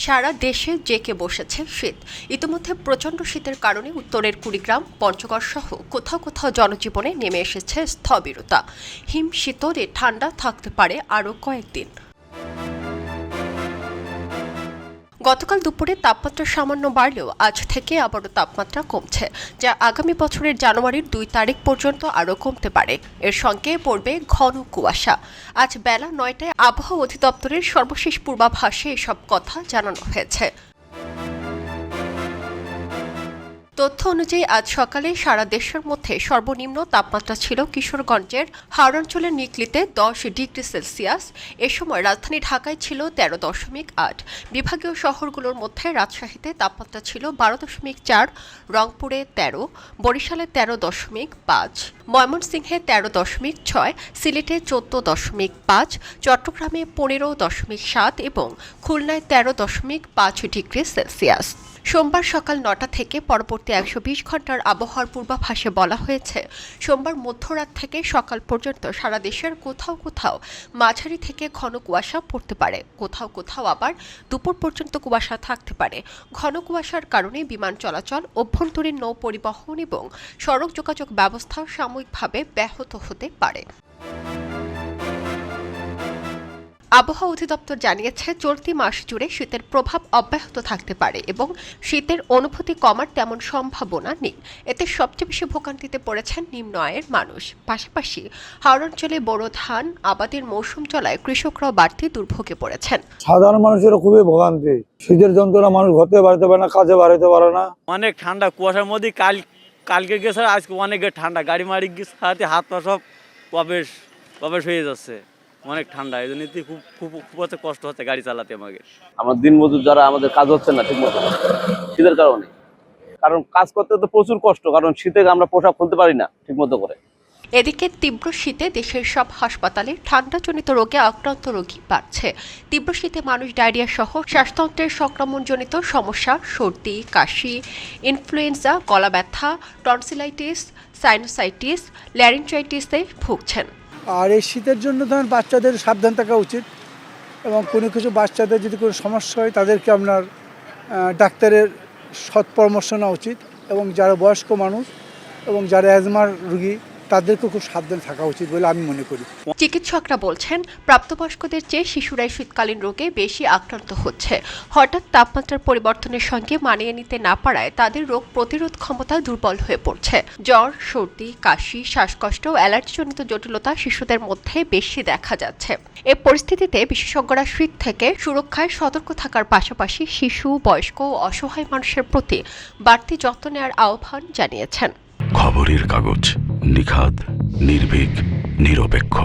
সারা দেশে জেঁকে বসেছে শীত। ইতিমধ্যে প্রচণ্ড শীতের কারণে উত্তরের কুড়িগ্রাম, পঞ্চগড় সহ কোথাও কোথাও জনজীবনে নেমে এসেছে স্থবিরতা। হিম শীতরে ঠান্ডা থাকতে পারে আরও কয়েকদিন। গতকাল দুপুরে তাপমাত্রা সামান্য বাড়লেও আজ থেকে আবারও তাপমাত্রা কমছে, যা আগামী বছরের জানুয়ারির 2 তারিখ পর্যন্ত আরও কমতে পারে। এর সঙ্গে পড়বে ঘন কুয়াশা। আজ বেলা 9টায় আবহাওয়া অধিদপ্তরের সর্বশেষ পূর্বাভাসে এসব কথা জানানো হয়েছে। তথ্য অনুযায়ী আজ সকালে সারা দেশের মধ্যে সর্বনিম্ন তাপমাত্রা ছিল কিশোরগঞ্জের হাওড়াঞ্চলের নিকলিতে 10 ডিগ্রি সেলসিয়াস। এ সময় রাজধানী ঢাকায় ছিল 13.8। বিভাগীয় শহরগুলোর মধ্যে রাজশাহীতে তাপমাত্রা ছিল 12.4, রংপুরে 13, বরিশালে 13.5, ময়মনসিংহে 13.6, সিলেটে 14.5, চট্টগ্রামে 15.7 এবং খুলনায় 13.5 ডিগ্রি সেলসিয়াস। সোমবার সকাল 9টা থেকে পরবর্তী 120 ঘন্টার আবহাওয়ার পূর্বাভাসে বলা হয়েছে, সোমবার মধ্যরাত থেকে সকাল পর্যন্ত সারা দেশের কোথাও কোথাও মাঝারি থেকে ঘন কুয়াশা পড়তে পারে, কোথাও কোথাও আবার দুপুর পর্যন্ত কুয়াশা থাকতে পারে। ঘন কুয়াশার কারণে বিমান চলাচল, অভ্যন্তরীণ নৌ পরিবহন এবং সড়ক যোগাযোগ ব্যবস্থা সাময়িকভাবে ব্যাহত হতে পারে। আবহাওয়া অধিদপ্তর জানিয়েছে, চলতি মাস জুড়ে শীতের প্রভাব অব্যাহত থাকতে পারে এবং শীতের অনুভূতি কমার তেমন সম্ভাবনা নেই। এতে সবচেয়ে বেশি ভোগান্তিতে পড়েছেন নিম্ন আয়ের মানুষ। পাশাপাশি হাওড়াঞ্চলে বোরো ধান আবাদের মৌসুম চলায় কৃষকরাও বাড়তি দুর্ভোগে পড়েছেন। সাধারণ মানুষের খুবই ভোগান্তি, শীতের যন্ত্রণা, মানুষ ঘরে বাড়িতে পারে না, কাজে বাড়িতে পারে না। অনেক ঠান্ডা, কুয়াশার মধ্যে কালকে গেছে, আজকে অনেক ঠান্ডা, গাড়ি মারি গেছে, হাত পা সব প্রবেশ হয়ে যাচ্ছে। অনেক ঠান্ডা, এই জন্য খুব কষ্ট হচ্ছে গাড়ি চালাতে আমাকে। আমার দিন মজুর যারা, আমাদের কাজ হচ্ছে না ঠিক মতো শীতের কারণে, কারণ কাজ করতে তো প্রচুর কষ্ট, কারণ শীতে আমরা পোশাক খুলতে পারি না ঠিক মতো করে। এদিকে তীব্র শীতে দেশের সব হাসপাতালে ঠান্ডাজনিত রোগে আক্রান্ত রোগী বাড়ছে। তীব্র শীতে মানুষ ডায়রিয়া সহ শ্বাসতন্ত্রের সংক্রমণজনিত সমস্যা, সর্দি, কাশি, ইনফ্লুয়েঞ্জা, গলা ব্যথা, টনসিলাইটিস, সাইনোসাইটিস, ল্যারিনজাইটিসে ভুগছেন। আর এই শীতের জন্য ধরেন বাচ্চাদের সাবধান থাকা উচিত, এবং কোনো কিছু বাচ্চাদের যদি কোনো সমস্যা হয় তাদেরকে আপনার ডাক্তারের সৎ পরামর্শ নেওয়া উচিত, এবং যারা বয়স্ক মানুষ এবং যারা অ্যাজমার রোগী তাদেরকে খুব সাবধানে থাকা উচিত বলে আমি মনে করি। চিকিৎসকরা বলছেন, প্রাপ্তবয়স্কদের চেয়ে শিশুরাই শীতকালীন রোগে বেশি আক্রান্ত হচ্ছে। হঠাৎ তাপমাত্রার পরিবর্তনের সঙ্গে মানিয়ে নিতে না পারায় তাদের রোগ প্রতিরোধ ক্ষমতা দুর্বল হয়ে পড়ছে। জ্বর, সর্দি, কাশি, শ্বাসকষ্ট ও অ্যালার্জিজনিত জটিলতা শিশুদের মধ্যে বেশি দেখা যাচ্ছে। এ পরিস্থিতিতে বিশেষজ্ঞরা শীত থেকে সুরক্ষায় সতর্ক থাকার পাশাপাশি শিশু, বয়স্ক ও অসহায় মানুষের প্রতি বাড়তি যত্ন নেওয়ার আহ্বান জানিয়েছেন। খবরের কাগজ, নিখাদ, নির্ভীক, নিরপেক্ষ।